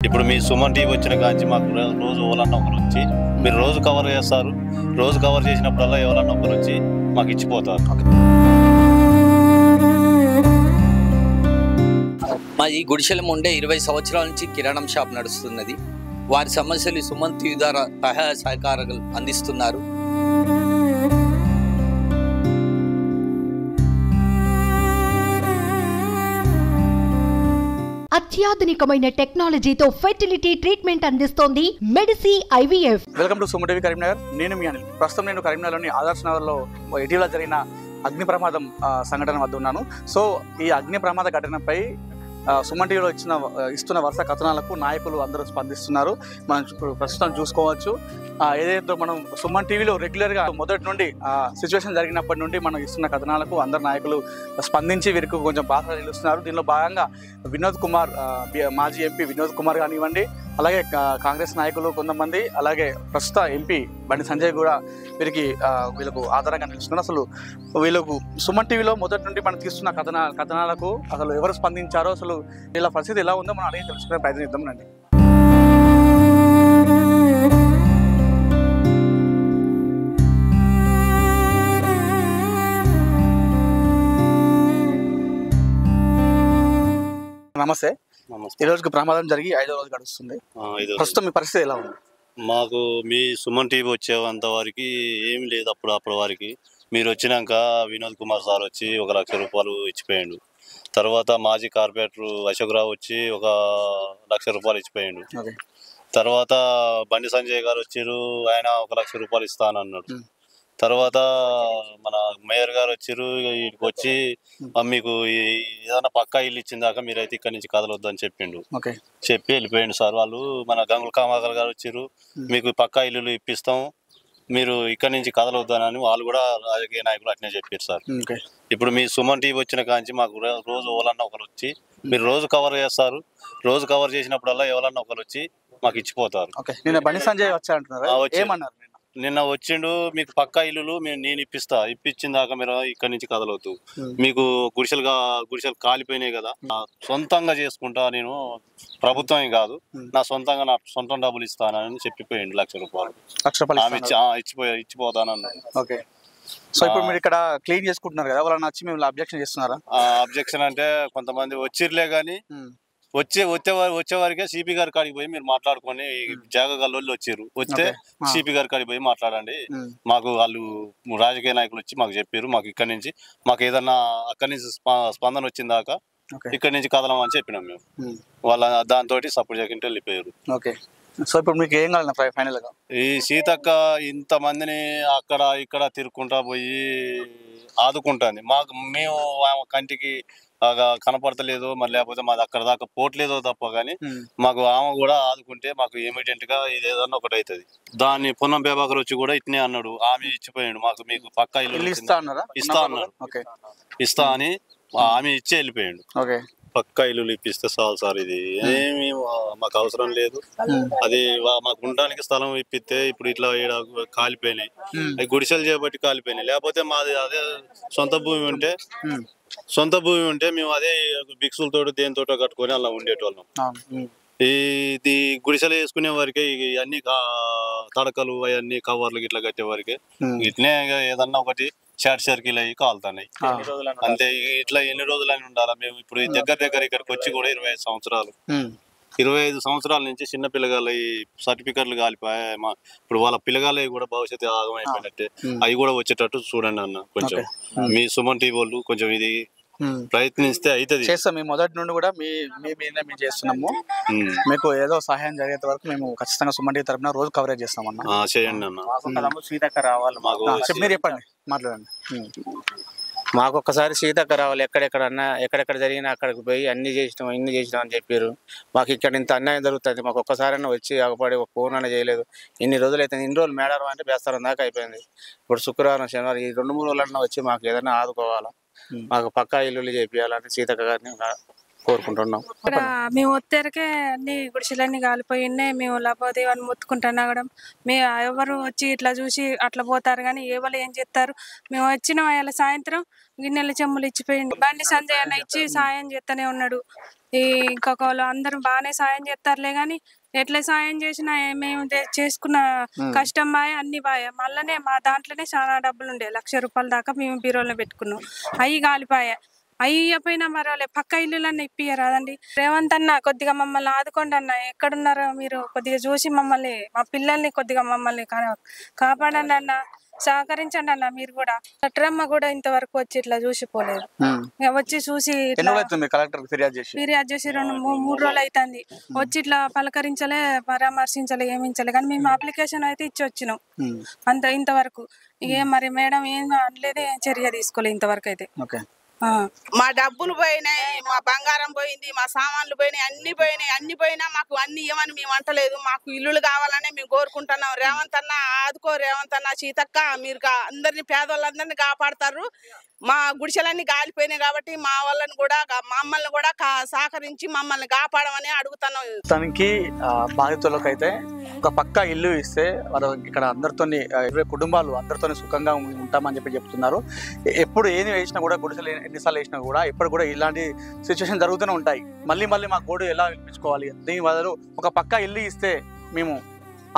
ఇప్పుడు మీ సుమన్ టీవీ వచ్చిన కాంచి మాకు రోజు ఎవరన్నా ఒకరు వచ్చి మీరు రోజు కవర్ చేస్తారు. రోజు కవర్ చేసినప్పుడల్లా ఎవరన్నా ఒకరు వచ్చి మాకు ఇచ్చిపోతారు. మాది గుడిశెలం ఉండే 20 సంవత్సరాల నుంచి కిరాణం షాప్ నడుస్తున్నది. వారి సమస్యలు సుమన్ టీవీ ద్వారా సహాయ సహకారాలు అందిస్తున్నారు. అత్యాధునికమైన టెక్నాలజీతో ఫెర్టిలిటీ ట్రీట్మెంట్ అందిస్తోంది Medici IVF. Welcome to Suman TV Karimnagar. నేను మీ అనిల్. ప్రస్తుతం నేను కరీంనగర్లోని ఆదర్శ్ నగర్లో ఇటీవల జరిగిన అగ్ని ప్రమాదం సంఘటన వద్ద ఉన్నాను. సో ఈ అగ్ని ప్రమాద ఘటనపై సుమన్ టీవీలో ఇస్తున్న వరుస కథనాలకు నాయకులు అందరూ స్పందిస్తున్నారు. మనం ప్రస్తుతం చూసుకోవచ్చు. ఏదైతే మనం సుమన్ టీవీలో రెగ్యులర్గా మొదటి నుండి సిచ్యువేషన్ జరిగినప్పటి నుండి మనం ఇస్తున్న కథనాలకు అందరు నాయకులు స్పందించి వీరికి కొంచెం బాధ నిలుస్తున్నారు. దీనిలో భాగంగా వినోద్ కుమార్, మాజీ ఎంపీ వినోద్ కుమార్ కానివ్వండి, అలాగే కాంగ్రెస్ నాయకులు కొంతమంది, అలాగే ప్రస్తుత ఎంపీ బండి సంజయ్ కూడా వీళ్ళకు ఆధారంగా నిలుస్తున్నారు. అసలు వీళ్ళకు సుమన్ టీవీలో మొదటి నుండి మనం తీస్తున్న కథనాలకు అసలు ఎవరు స్పందించారో, అసలు వీళ్ళ పరిస్థితి ఎలా ఉందో మనం అడిగి తెలుసుకునే ప్రయత్నిద్దాం రండి. నమస్తే. ఈ రోజుకి ప్రమాదం జరిగి 5వ రోజు గడుస్తుంది. ప్రస్తుతం మీ పరిస్థితి ఎలా ఉంది? మాకు మీ సుమన్ టీవీ వచ్చేంత వారికి ఏమి లేదు. అప్పటి వారికి మీరు వచ్చినాక వినోద్ కుమార్ సార్ వచ్చి 1 లక్ష రూపాయలు ఇచ్చిపోయాడు. తర్వాత మాజీ కార్పొరేటర్ అశోక్ రావు వచ్చి 1 లక్ష రూపాయలు ఇచ్చిపోయాడు. తర్వాత బండి సంజయ్ గారు వచ్చారు, ఆయన 1 లక్ష రూపాయలు ఇస్తానన్నాడు. తర్వాత మన మేయర్ గారు వచ్చారు, వీటికి వచ్చి మీకు ఏదైనా పక్కా ఇల్లు ఇచ్చిన దాకా మీరైతే ఇక్కడ నుంచి కదలొద్దని చెప్పిండు. చెప్పి వెళ్ళిపోయిండు సార్. వాళ్ళు మన గంగుల కామాకర్ గారు వచ్చారు, మీకు పక్కా ఇల్లులు ఇప్పిస్తాం, మీరు ఇక్కడ నుంచి కదలొద్దని వాళ్ళు కూడా రాజకీయ నాయకులు అట్నే చెప్పారు సార్. ఇప్పుడు మీ సుమన్ టీవీ వచ్చిన కాంచి మాకు రోజు ఎవరన్నా ఒకరు వచ్చి మీరు రోజు కవర్ చేస్తారు. రోజు కవర్ చేసినప్పుడల్లా ఎవరన్నా ఒకరు వచ్చి మాకు ఇచ్చిపోతారు. బండి సంజయ్ వచ్చారు, నిన్న వచ్చిండు, మీకు పక్కా ఇల్లులు నేను ఇప్పించిన దాకా మీరు ఇక్కడ నుంచి కదలవద్దు, మీకు గుడిసెలు కాలిపోయినాయి కదా, సొంతంగా చేసుకుంటా, నేను ప్రభుత్వం కాదు, నా సొంతం డబ్బులు ఇస్తానని చెప్పిపోయిండు. 1 లక్ష రూపాయలు ఇచ్చిపోతానన్నాడు. సో ఇప్పుడు మీరు ఇక్కడ క్లీన్ చేసుకుంటున్నారు కదా, వాళ్ళని వచ్చి మేము అబ్జెక్షన్ చేస్తున్నారా? అబ్జెక్షన్ అంటే కొంతమంది వచ్చిర్లే గానీ వచ్చేవారికే సిపి గారి కాడికి పోయి మీరు మాట్లాడుకొని జాగగాళ్ళు వచ్చారు. వస్తే సిపి గారి కాడికి పోయి మాట్లాడండి, మాకు వాళ్ళు రాజకీయ నాయకులు వచ్చి మాకు చెప్పారు, మాకు ఇక్కడ నుంచి మాకు ఏదన్నా అక్కడి నుంచి స్పందన వచ్చిన దాకా ఇక్కడ నుంచి కదలమని చెప్పినాం మేము. వాళ్ళ దాంతో సపోర్ట్ చేయకుంటే వెళ్ళిపోయారు. సో ఇప్పుడు మీకు ఏం కావాలి ఫైనల్ గా? ఈ సీతక్క ఇంతమందిని అక్కడ ఇక్కడ తిరుక్కుంటా పోయి ఆదుకుంటుంది. మేము కంటికి కనపడతలేదు, మరి లేకపోతే మాది అక్కడ దాకా పోట్లేదో తప్ప కానీ మాకు ఆమె కూడా ఆదుకుంటే మాకు ఇమీడియట్ గా ఇది ఏదన్నా ఒకటి అవుతుంది. దాన్ని పొన్నం బేబాకర్ వచ్చి కూడా ఇట్నే అన్నాడు, ఆమె ఇచ్చిపోయాడు, మాకు మీకు పక్కా ఇల్లు ఇస్తా అన్నాడు. ఇస్తా అని ఆమె ఇచ్చి వెళ్ళిపోయాడు. పక్కా ఇల్లు ఇప్పిస్తే చాలు సార్, ఇది ఏమి మాకు అవసరం లేదు. అది మాకు ఉండడానికి స్థలం ఇప్పిస్తే ఇప్పుడు ఇట్లా కాలిపోయినాయి, అవి గుడిసెలు చేయబట్టి కాలిపోయినాయి. లేకపోతే మాది అదే సొంత భూమి ఉంటే మేము అదే బిక్సులతో దేనితోటో కట్టుకొని అలా ఉండేటోళ్ళం. ఇది గుడిసెలు వేసుకునే వారికి అన్ని తడకలు అవన్నీ కవర్లు ఇట్లా కట్టే వారికి ఇట్నే ఏదన్నా ఒకటి షార్ట్ సర్కిల్ అయ్యి కాలుతున్నాయి అంతే. ఇట్లా ఎన్ని రోజులని ఉండాలా మేము? ఇప్పుడు దగ్గర ఇక్కడికి వచ్చి కూడా 25 సంవత్సరాలు 25 సంవత్సరాల నుంచి చిన్న పిల్లగాళ్ళ సర్టిఫికెట్లు కాలిపోయాయి. ఇప్పుడు వాళ్ళ పిల్లగాళ్ళవి కూడా భవిష్యత్తు ఆగమైపోయినట్టే. అవి కూడా వచ్చేటట్టు చూడండి అన్న. కొంచెం మీ సుమన్ టీవీ వాళ్ళు కొంచెం ఇది ప్రయత్నిస్తే అవుతుంది. చేస్తాం. మేము మొదటి నుండి కూడా మేము చేస్తున్నాము. మీకు ఏదో సహాయం జరిగేంత వరకు మేము ఖచ్చితంగా సుమన్ టీవీ తరఫున రోజు కవరేజ్ చేస్తాం అన్న. చేయండి అన్న. సీతక్క రావాలి మాకు. మీరు చెప్పండి, మాట్లాడండి. మాకు ఒక్కసారి సీతక్క రావాలి. ఎక్కడెక్కడ జరిగినా అక్కడికి పోయి అన్ని చేసినాం అని చెప్పారు. మాకు ఇక్కడ ఇంత అన్యాయం జరుగుతుంది, మాకు ఒక్కసారైనా వచ్చి ఆగపడి ఒక ఫోన్ అయినా చేయలేదు. ఇన్ని రోజులు అయితే, ఇన్ని రోజులు మేడారం అంటే బేస్తారం దాకా అయిపోయింది. ఇప్పుడు శుక్రవారం శనివారం ఈ 2-3 రోజులన్నా వచ్చి మాకు ఏదైనా ఆదుకోవాలా, మాకు పక్కా ఇల్లు చేపియాలని సీతక్క గారిని కోరుకుంటున్నాం. మేము వచ్చేసరికి అన్ని గుడిసెలన్నీ కాలిపోయినాయి. మేము లభోదేవాన్ని మొత్తుకుంటున్నా కూడా ఎవరు వచ్చి ఇట్లా చూసి అట్లా పోతారు కానీ ఎవరు ఏం చేస్తారు? మేము వచ్చినాం, అలా సాయంత్రం గిన్నెల చెమ్ములు ఇచ్చిపోయింది. బండి సంజయ్ అన్న ఇచ్చి సాయం చేస్తూనే ఉన్నాడు. ఈ ఇంకొకళ్ళు అందరూ బాగానే సాయం చేస్తారులే కానీ ఎట్లా సాయం చేసినా మేము చేసుకున్న కష్టం బాయ్ అన్ని బాయ్. మళ్ళనే మా దాంట్లోనే చాలా డబ్బులు ఉండే, 1,00,000 రూపాయల దాకా మేము బీరోలో పెట్టుకున్నాం. అవి కాలిపాయ. అయ్యపోయినా మరోలే పక్క ఇల్లులన్నీ ఇప్పియరాదండి. రేవంత్ అన్న కొద్దిగా మమ్మల్ని ఆదుకోండి అన్న, ఎక్కడున్నారో మీరు కొద్దిగా చూసి మమ్మల్ని, మా పిల్లల్ని కొద్దిగా మమ్మల్ని కాపాడండి అన్న, సహకరించండి అన్న. మీరు కూడా కట్టరమ్మ కూడా ఇంతవరకు వచ్చి ఇట్లా చూసిపోలేదు. వచ్చి చూసి ఫిర్యాదు చేసి 2-3 రోజులు అవుతుంది. వచ్చి ఇట్లా పలకరించలే, పరామర్శించలే, ఏమించలే. కానీ మేము అప్లికేషన్ అయితే ఇచ్చి వచ్చినాం ఇంతవరకు. మరి మేడం ఏం అనలేదు, ఏం చర్య తీసుకోలేదు ఇంతవరకు అయితే. మా డబ్బులు పోయినాయి, మా బంగారం పోయింది, మా సామాన్లు పోయినాయి, అన్ని పోయినా మాకు అన్ని ఇవ్వని మేము అంటలేదు. మాకు ఇల్లులు కావాలని మేము కోరుకుంటున్నాం. రేవంత్ అన్న ఆదుకో, రేవంత్ అన్న, సీతక్క మీరు అందరినీ పేదవాళ్ళందరినీ కాపాడతారు. మా గుడిసెలన్నీ గాలిపోయినాయి కాబట్టి మా వాళ్ళని కూడా, మమ్మల్ని కూడా సహకరించి మమ్మల్ని కాపాడమని అడుగుతున్నాం. తనకి బాధితులకు అయితే ఒక పక్కా ఇల్లు ఇస్తే వారు ఇక్కడ అందరితో 20 కుటుంబాలు అందరితో సుఖంగా ఉంటామని చెప్తున్నారు. ఎప్పుడు ఏది వేసినా కూడా, గుడిసెలు ఎన్నిసార్లు వేసినా కూడా ఎప్పుడు కూడా ఇలాంటి సిచ్యువేషన్ జరుగుతూనే ఉంటాయి. మళ్ళీ మా గోడు ఎలా వినిపించుకోవాలి, దీని బదులు ఒక పక్కా ఇల్లు ఇస్తే మేము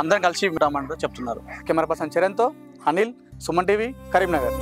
అందరం కలిసి ఉంటామంటూ చెప్తున్నారు. కెమెరా పర్సన్ చరణ్తో అనిల్, సుమన్ టీవీ, కరీంనగర్.